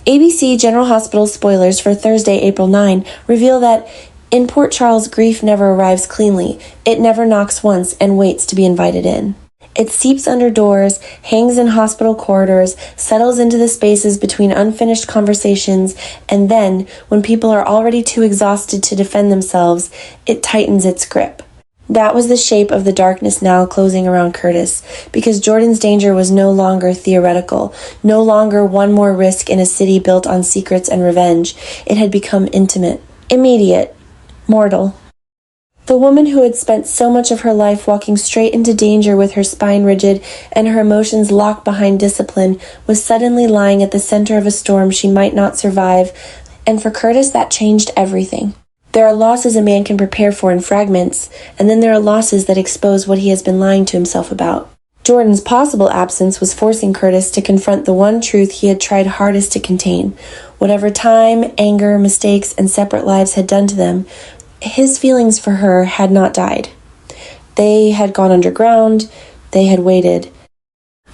ABC General Hospital spoilers for Thursday, April 9 reveal that in Port Charles, grief never arrives cleanly. It never knocks once and waits to be invited in. It seeps under doors, hangs in hospital corridors, settles into the spaces between unfinished conversations, and then, when people are already too exhausted to defend themselves, it tightens its grip. That was the shape of the darkness now closing around Curtis, because Jordan's danger was no longer theoretical, no longer one more risk in a city built on secrets and revenge. It had become intimate, immediate, mortal. The woman who had spent so much of her life walking straight into danger with her spine rigid and her emotions locked behind discipline was suddenly lying at the center of a storm she might not survive, and for Curtis that changed everything. There are losses a man can prepare for in fragments, and then there are losses that expose what he has been lying to himself about. Jordan's possible absence was forcing Curtis to confront the one truth he had tried hardest to contain. Whatever time, anger, mistakes, and separate lives had done to them, his feelings for her had not died. They had gone underground, they had waited.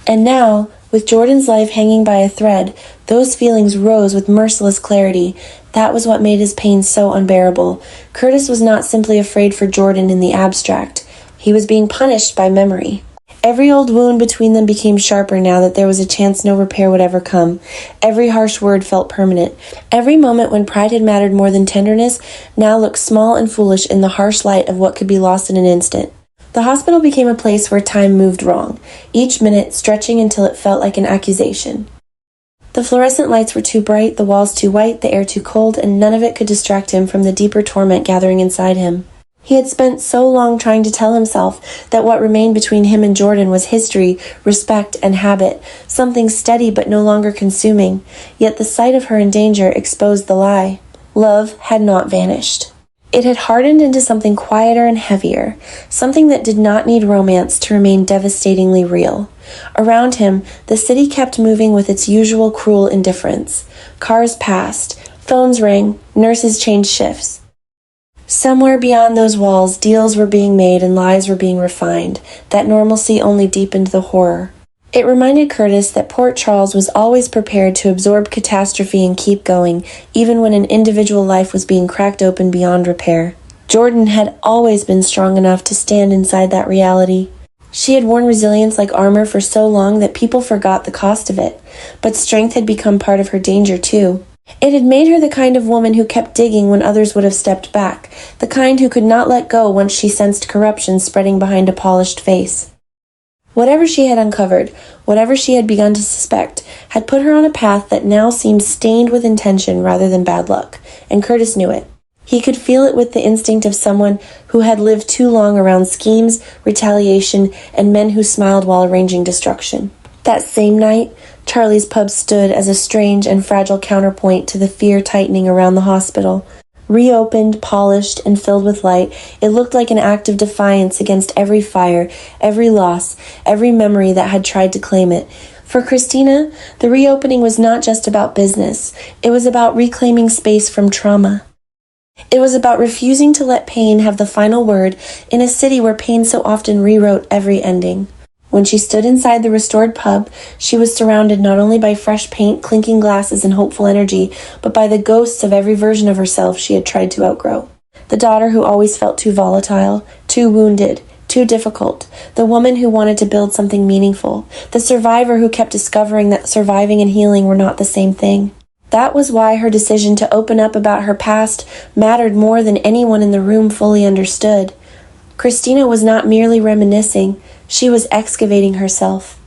And now, with Jordan's life hanging by a thread, those feelings rose with merciless clarity. That was what made his pain so unbearable. Curtis was not simply afraid for Jordan in the abstract. He was being punished by memory. Every old wound between them became sharper now that there was a chance no repair would ever come. Every harsh word felt permanent. Every moment when pride had mattered more than tenderness now looked small and foolish in the harsh light of what could be lost in an instant. The hospital became a place where time moved wrong, each minute stretching until it felt like an accusation. The fluorescent lights were too bright, the walls too white, the air too cold, and none of it could distract him from the deeper torment gathering inside him. He had spent so long trying to tell himself that what remained between him and Jordan was history, respect, and habit, something steady but no longer consuming, yet the sight of her in danger exposed the lie. Love had not vanished. It had hardened into something quieter and heavier, something that did not need romance to remain devastatingly real. Around him, the city kept moving with its usual cruel indifference. Cars passed, phones rang, nurses changed shifts. Somewhere beyond those walls, deals were being made and lies were being refined. That normalcy only deepened the horror. It reminded Curtis that Port Charles was always prepared to absorb catastrophe and keep going, even when an individual life was being cracked open beyond repair. Jordan had always been strong enough to stand inside that reality. She had worn resilience like armor for so long that people forgot the cost of it, but strength had become part of her danger too. It had made her the kind of woman who kept digging when others would have stepped back, the kind who could not let go once she sensed corruption spreading behind a polished face. Whatever she had uncovered, whatever she had begun to suspect, had put her on a path that now seemed stained with intention rather than bad luck, and Curtis knew it. He could feel it with the instinct of someone who had lived too long around schemes, retaliation, and men who smiled while arranging destruction. That same night, Charlie's pub stood as a strange and fragile counterpoint to the fear tightening around the hospital. Reopened, polished, and filled with light, it looked like an act of defiance against every fire, every loss, every memory that had tried to claim it. For Christina, the reopening was not just about business. It was about reclaiming space from trauma. It was about refusing to let pain have the final word in a city where pain so often rewrote every ending. When she stood inside the restored pub, she was surrounded not only by fresh paint, clinking glasses, and hopeful energy, but by the ghosts of every version of herself she had tried to outgrow. The daughter who always felt too volatile, too wounded, too difficult. The woman who wanted to build something meaningful. The survivor who kept discovering that surviving and healing were not the same thing. That was why her decision to open up about her past mattered more than anyone in the room fully understood. Christina was not merely reminiscing. She was excavating herself.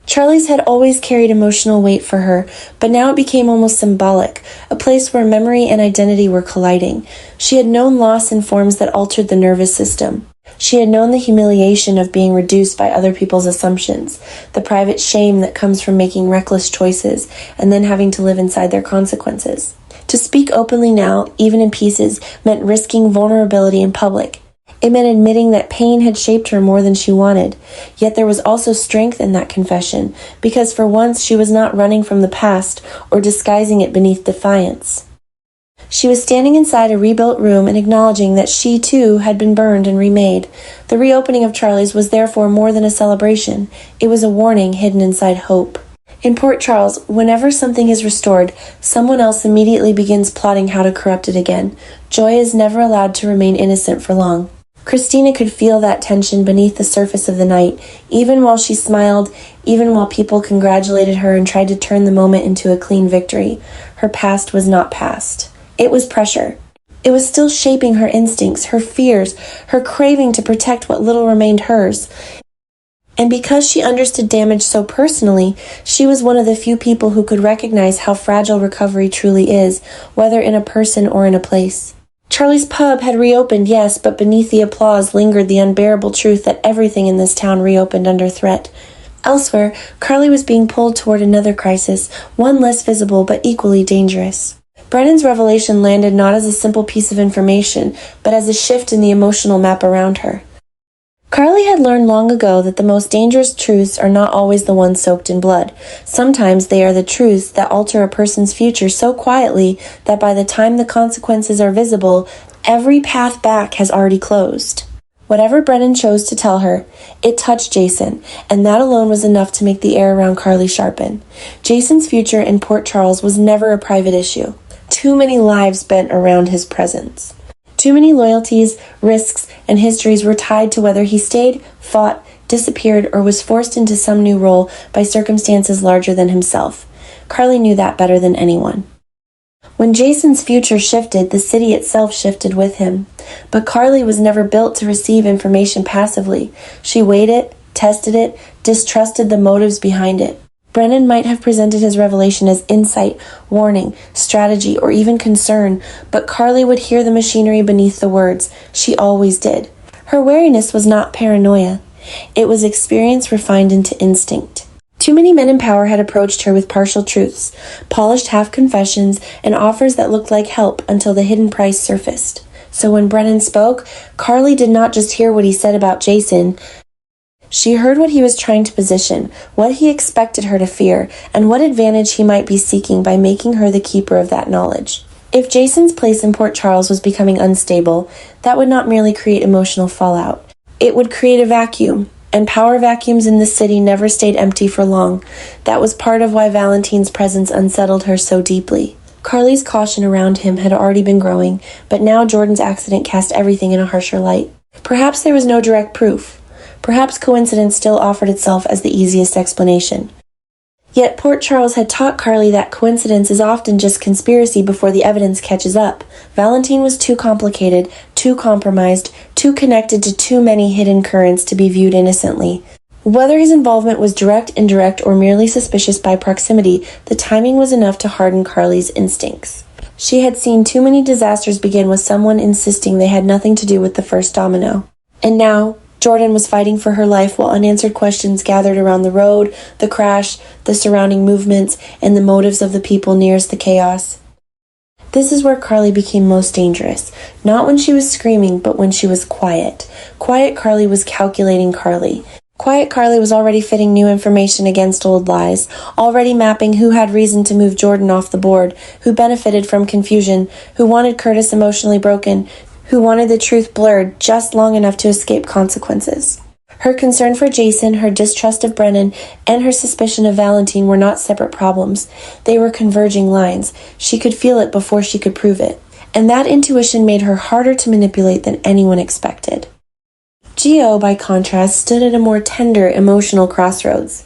Charlie's had always carried emotional weight for her, but now it became almost symbolic, a place where memory and identity were colliding. She had known loss in forms that altered the nervous system. She had known the humiliation of being reduced by other people's assumptions, the private shame that comes from making reckless choices and then having to live inside their consequences. To speak openly now, even in pieces, meant risking vulnerability in public. It meant admitting that pain had shaped her more than she wanted. Yet there was also strength in that confession, because for once she was not running from the past or disguising it beneath defiance. She was standing inside a rebuilt room and acknowledging that she, too, had been burned and remade. The reopening of Charlie's was therefore more than a celebration. It was a warning hidden inside hope. In Port Charles, whenever something is restored, someone else immediately begins plotting how to corrupt it again. Joy is never allowed to remain innocent for long. Christina could feel that tension beneath the surface of the night, even while she smiled, even while people congratulated her and tried to turn the moment into a clean victory. Her past was not past. It was pressure. It was still shaping her instincts, her fears, her craving to protect what little remained hers. And because she understood damage so personally, she was one of the few people who could recognize how fragile recovery truly is, whether in a person or in a place. Charlie's pub had reopened, yes, but beneath the applause lingered the unbearable truth that everything in this town reopened under threat. Elsewhere, Carly was being pulled toward another crisis, one less visible but equally dangerous. Brennan's revelation landed not as a simple piece of information, but as a shift in the emotional map around her. Carly had learned long ago that the most dangerous truths are not always the ones soaked in blood. Sometimes they are the truths that alter a person's future so quietly that by the time the consequences are visible, every path back has already closed. Whatever Brennan chose to tell her, it touched Jason, and that alone was enough to make the air around Carly sharpen. Jason's future in Port Charles was never a private issue. Too many lives bent around his presence. Too many loyalties, risks, and histories were tied to whether he stayed, fought, disappeared, or was forced into some new role by circumstances larger than himself. Carly knew that better than anyone. When Jason's future shifted, the city itself shifted with him. But Carly was never built to receive information passively. She weighed it, tested it, distrusted the motives behind it. Brennan might have presented his revelation as insight, warning, strategy, or even concern, but Carly would hear the machinery beneath the words. She always did. Her wariness was not paranoia. It was experience refined into instinct. Too many men in power had approached her with partial truths, polished half-confessions, and offers that looked like help until the hidden price surfaced. So when Brennan spoke, Carly did not just hear what he said about Jason. She heard what he was trying to position, what he expected her to fear, and what advantage he might be seeking by making her the keeper of that knowledge. If Jason's place in Port Charles was becoming unstable, that would not merely create emotional fallout. It would create a vacuum, and power vacuums in this city never stayed empty for long. That was part of why Valentine's presence unsettled her so deeply. Carly's caution around him had already been growing, but now Jordan's accident cast everything in a harsher light. Perhaps there was no direct proof. Perhaps coincidence still offered itself as the easiest explanation. Yet Port Charles had taught Carly that coincidence is often just conspiracy before the evidence catches up. Valentine was too complicated, too compromised, too connected to too many hidden currents to be viewed innocently. Whether his involvement was direct, indirect, or merely suspicious by proximity, the timing was enough to harden Carly's instincts. She had seen too many disasters begin with someone insisting they had nothing to do with the first domino. And now, Jordan was fighting for her life while unanswered questions gathered around the road, the crash, the surrounding movements, and the motives of the people nearest the chaos. This is where Carly became most dangerous. Not when she was screaming, but when she was quiet. Quiet Carly was calculating Carly. Quiet Carly was already fitting new information against old lies, already mapping who had reason to move Jordan off the board, who benefited from confusion, who wanted Curtis emotionally broken, who wanted the truth blurred just long enough to escape consequences. Her concern for Jason, her distrust of Brennan, and her suspicion of Valentine were not separate problems. They were converging lines. She could feel it before she could prove it. And that intuition made her harder to manipulate than anyone expected. Gio, by contrast, stood at a more tender, emotional crossroads.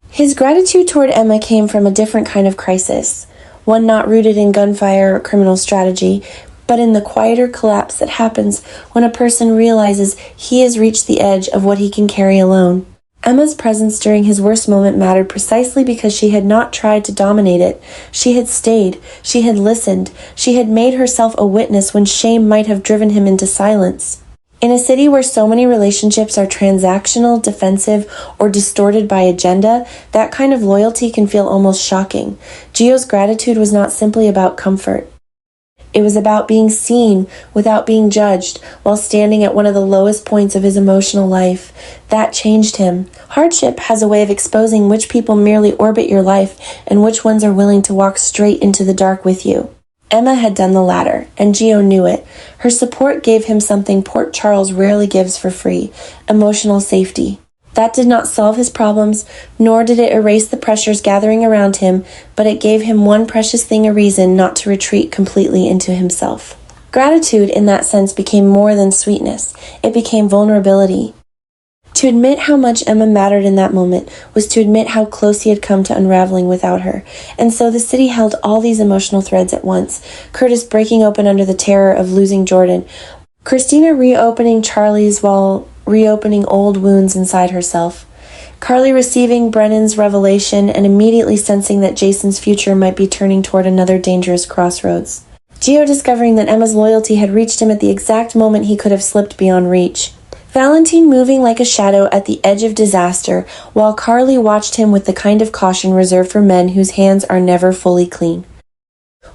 His gratitude toward Emma came from a different kind of crisis, one not rooted in gunfire or criminal strategy, but in the quieter collapse that happens when a person realizes he has reached the edge of what he can carry alone. Emma's presence during his worst moment mattered precisely because she had not tried to dominate it. She had stayed. She had listened. She had made herself a witness when shame might have driven him into silence. In a city where so many relationships are transactional, defensive, or distorted by agenda, that kind of loyalty can feel almost shocking. Gio's gratitude was not simply about comfort. It was about being seen without being judged while standing at one of the lowest points of his emotional life. That changed him. Hardship has a way of exposing which people merely orbit your life and which ones are willing to walk straight into the dark with you. Emma had done the latter, and Gio knew it. Her support gave him something Port Charles rarely gives for free: emotional safety. That did not solve his problems, nor did it erase the pressures gathering around him, but it gave him one precious thing, a reason not to retreat completely into himself. Gratitude, in that sense, became more than sweetness. It became vulnerability. To admit how much Emma mattered in that moment was to admit how close he had come to unraveling without her. And so the city held all these emotional threads at once. Curtis breaking open under the terror of losing Jordan. Christina reopening Charlie's while reopening old wounds inside herself. Carly receiving Brennan's revelation and immediately sensing that Jason's future might be turning toward another dangerous crossroads. Gio discovering that Emma's loyalty had reached him at the exact moment he could have slipped beyond reach. Valentine moving like a shadow at the edge of disaster, while Carly watched him with the kind of caution reserved for men whose hands are never fully clean.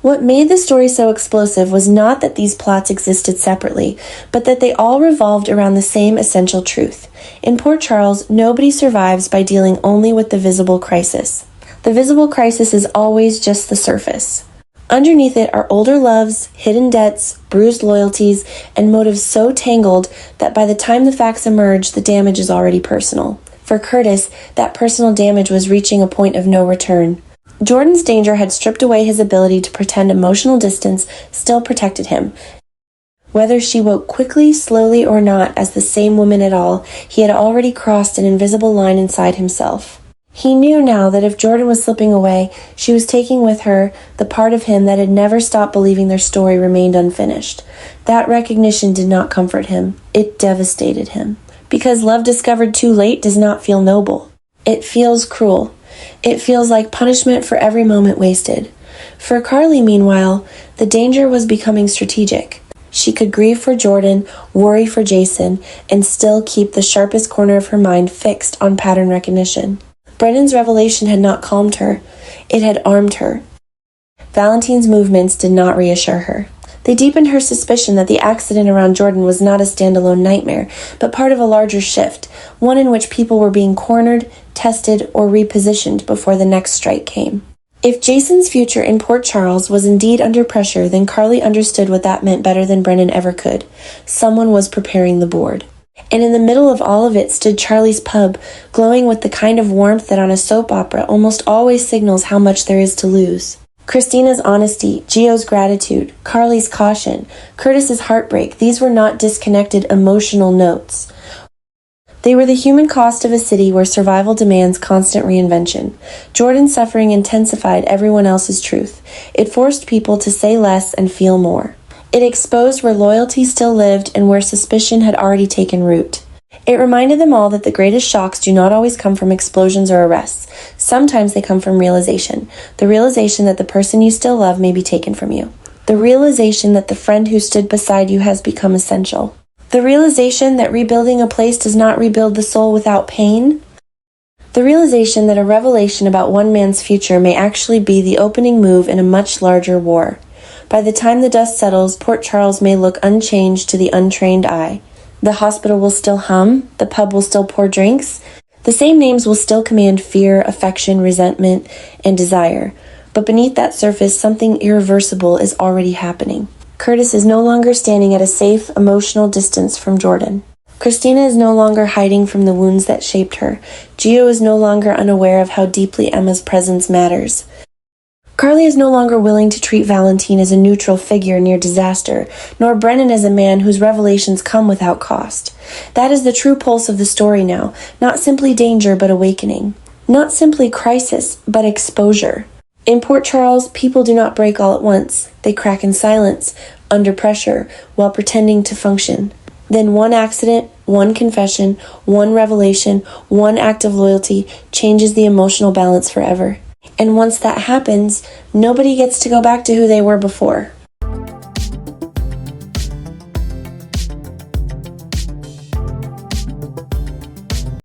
What made the story so explosive was not that these plots existed separately, but that they all revolved around the same essential truth. In Port Charles, nobody survives by dealing only with the visible crisis. The visible crisis is always just the surface. Underneath it are older loves, hidden debts, bruised loyalties, and motives so tangled that by the time the facts emerge, the damage is already personal. For Curtis, that personal damage was reaching a point of no return. Jordan's danger had stripped away his ability to pretend emotional distance still protected him. Whether she woke quickly, slowly, or not as the same woman at all, he had already crossed an invisible line inside himself. He knew now that if Jordan was slipping away, she was taking with her the part of him that had never stopped believing their story remained unfinished. That recognition did not comfort him. It devastated him. Because love discovered too late does not feel noble. It feels cruel. It feels like punishment for every moment wasted. For Carly, meanwhile, the danger was becoming strategic. She could grieve for Jordan, worry for Jason, and still keep the sharpest corner of her mind fixed on pattern recognition. Brennan's revelation had not calmed her. It had armed her. Valentine's movements did not reassure her. They deepened her suspicion that the accident around Jordan was not a standalone nightmare, but part of a larger shift, one in which people were being cornered, tested, or repositioned before the next strike came. If Jason's future in Port Charles was indeed under pressure, then Carly understood what that meant better than Brennan ever could. Someone was preparing the board. And in the middle of all of it stood Charlie's pub, glowing with the kind of warmth that on a soap opera almost always signals how much there is to lose. Christina's honesty, Gio's gratitude, Carly's caution, Curtis's heartbreak, these were not disconnected emotional notes. They were the human cost of a city where survival demands constant reinvention. Jordan's suffering intensified everyone else's truth. It forced people to say less and feel more. It exposed where loyalty still lived and where suspicion had already taken root. It reminded them all that the greatest shocks do not always come from explosions or arrests. Sometimes they come from realization. The realization that the person you still love may be taken from you. The realization that the friend who stood beside you has become essential. The realization that rebuilding a place does not rebuild the soul without pain. The realization that a revelation about one man's future may actually be the opening move in a much larger war. By the time the dust settles, Port Charles may look unchanged to the untrained eye. The hospital will still hum, the pub will still pour drinks, the same names will still command fear, affection, resentment, and desire. But beneath that surface, something irreversible is already happening. Curtis is no longer standing at a safe, emotional distance from Jordan. Christina is no longer hiding from the wounds that shaped her. Gio is no longer unaware of how deeply Emma's presence matters. Carly is no longer willing to treat Valentine as a neutral figure near disaster, nor Brennan as a man whose revelations come without cost. That is the true pulse of the story now, not simply danger but awakening. Not simply crisis, but exposure. In Port Charles, people do not break all at once. They crack in silence, under pressure, while pretending to function. Then one accident, one confession, one revelation, one act of loyalty changes the emotional balance forever. And once that happens, nobody gets to go back to who they were before.